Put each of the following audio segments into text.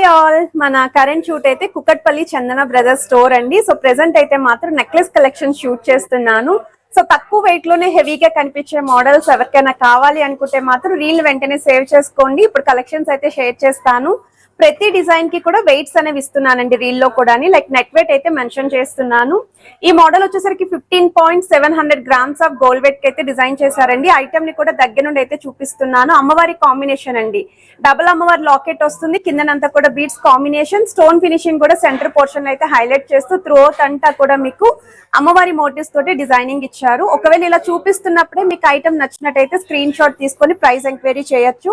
Hi all, మన current shoot అయితే కుకట్పల్లి చందన brothers store అండి. సో ప్రెసెంట్ అయితే మాత్రం నెక్లెస్ కలెక్షన్ షూట్ చేస్తున్నాను. సో తక్కువ వెయిట్ లోనే హెవీగా కనిపించే మోడల్స్ ఎవరికైనా కావాలి అనుకుంటే మాత్రం రీల్ వెంటనే సేవ్ చేసుకోండి. ఇప్పుడు కలెక్షన్స్ అయితే షేర్ చేస్తాను. ప్రతి డిజైన్ కి కూడా వెయిట్స్ అనేవి ఇస్తున్నానండి రీల్ లో కూడా. లైక్ నెక్ వెయిట్ అయితే మెన్షన్ చేస్తున్నాను. ఈ మోడల్ వచ్చేసరికి 15.700 గ్రామ్స్ ఆఫ్ గోల్డ్ వెయిట్ కి అయితే డిజైన్ చేశారండి. ఐటమ్ ని కూడా దగ్గర నుండి అయితే చూపిస్తున్నాను. అమ్మవారి కాంబినేషన్ అండి, డబుల్ అమ్మవారి లాకెట్ వస్తుంది, కిందనంతా కూడా బీడ్స్ కాంబినేషన్, స్టోన్ ఫినిషింగ్ కూడా సెంటర్ పోర్షన్ అయితే హైలైట్ చేస్తూ త్రూ అవుట్ అంతా కూడా మీకు అమ్మవారి మోటివ్స్ తోటి డిజైనింగ్ ఇచ్చారు. ఒకవేళ ఇలా చూపిస్తున్నప్పుడే మీకు ఐటమ్ నచ్చినట్టయితే స్క్రీన్ షాట్ తీసుకొని ప్రైస్ ఎంక్వైరీ చేయొచ్చు.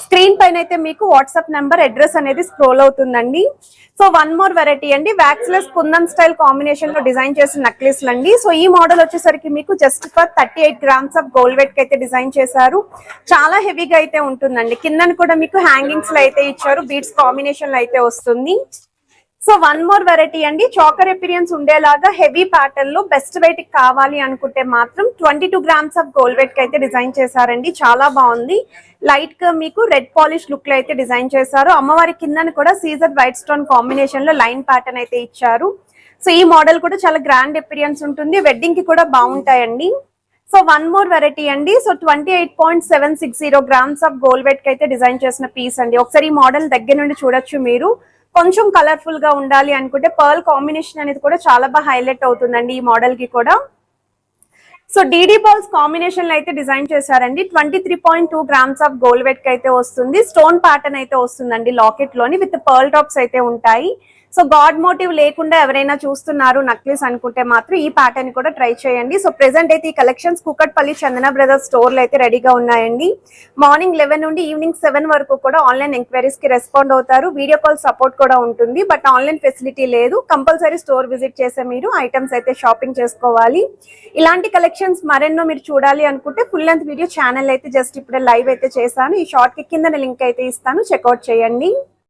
స్క్రీన్ పైన అయితే మీకు వాట్సాప్ నెంబర్, అడ్రస్ అనేది స్క్రోల్ అవుతుందండి. సో వన్ మోర్ వెరైటీ అండి, వ్యాక్స్లెస్ కుందన్ స్టైల్ కాంబినేషన్ లో డిజైన్ చేసిన నెక్లెస్ అండి. సో ఈ మోడల్ వచ్చేసరికి మీకు just for 38 grams of gold weight కి అయితే డిజైన్ చేశారు. చాలా హెవీగా అయితే ఉంటుందండి. కిందన కూడా మీకు హ్యాంగింగ్స్ లో అయితే ఇచ్చారు, బీడ్స్ కాంబినేషన్ లో అయితే వస్తుంది. సో వన్ మోర్ వెరైటీ అండి, చాకర్ ఎపీరియన్స్ ఉండేలాగా హెవీ ప్యాటర్న్ లో బెస్ట్ వెయిట్ కావాలి అనుకుంటే మాత్రం 22 గ్రామ్స్ ఆఫ్ గోల్డ్ వెయిట్ కి అయితే డిజైన్ చేశారండి. చాలా బాగుంది. లైట్ గా మీకు రెడ్ పాలిష్ లుక్ లో అయితే డిజైన్ చేశారు. అమ్మవారి కిందన కూడా సీజర్ వైట్ స్టోన్ కాంబినేషన్ లో లైన్ ప్యాటర్న్ అయితే ఇచ్చారు. సో ఈ మోడల్ కూడా చాలా గ్రాండ్ ఎపీరియన్స్ ఉంటుంది, వెడ్డింగ్ కి కూడా బాగుంటాయండి. సో వన్ మోర్ వెరైటీ అండి, so 28.760 grams of gold weight కి అయితే డిజైన్ చేసిన పీస్ అండి. ఒకసారి ఈ మోడల్ దగ్గర నుండి చూడొచ్చు మీరు. కొంచెం కలర్ఫుల్ గా ఉండాలి అనుకుంటే పర్ల్ కాంబినేషన్ అనేది కూడా చాలా బాగా హైలైట్ అవుతుందండి ఈ మోడల్ కి కూడా. సో డీడీ బాల్స్ కాంబినేషన్ లో అయితే డిజైన్ చేశారండి. 23.2 గ్రామ్స్ ఆఫ్ గోల్డ్ వెయిట్ కి అయితే వస్తుంది. స్టోన్ ప్యాటర్న్ అయితే వస్తుందండి లాకెట్ లోని, విత్ పర్ల్ డ్రాప్స్ అయితే ఉంటాయి. సో గాడ్ మోటివ్ లేకుండా ఎవరైనా చూస్తున్నారు నక్లీస్ అనుకుంటే మాత్రం ఈ ప్యాటర్న్ కూడా ట్రై చేయండి. సో ప్రెసెంట్ అయితే ఈ కలెక్షన్స్ కుకట్పల్లి చందన బ్రదర్స్ స్టోర్ లో అయితే రెడీగా ఉన్నాయండి. మార్నింగ్ 11 నుండి ఈవినింగ్ 7 వరకు కూడా ఆన్లైన్ ఎంక్వైరీస్ కి రెస్పాండ్ అవుతారు. వీడియో కాల్ సపోర్ట్ కూడా ఉంటుంది, బట్ ఆన్లైన్ ఫెసిలిటీ లేదు. కంపల్సరీ స్టోర్ విజిట్ చేసే మీరు ఐటమ్స్ అయితే షాపింగ్ చేసుకోవాలి. ఇలాంటి కలెక్షన్స్ మరెన్నో మీరు చూడాలి అనుకుంటే ఫుల్ లెంత్ వీడియో ఛానల్ అయితే జస్ట్ ఇప్పుడే లైవ్ అయితే చేశాను. ఈ షార్ట్ కి కింద లింక్ అయితే ఇస్తాను, చెక్అవుట్ చేయండి.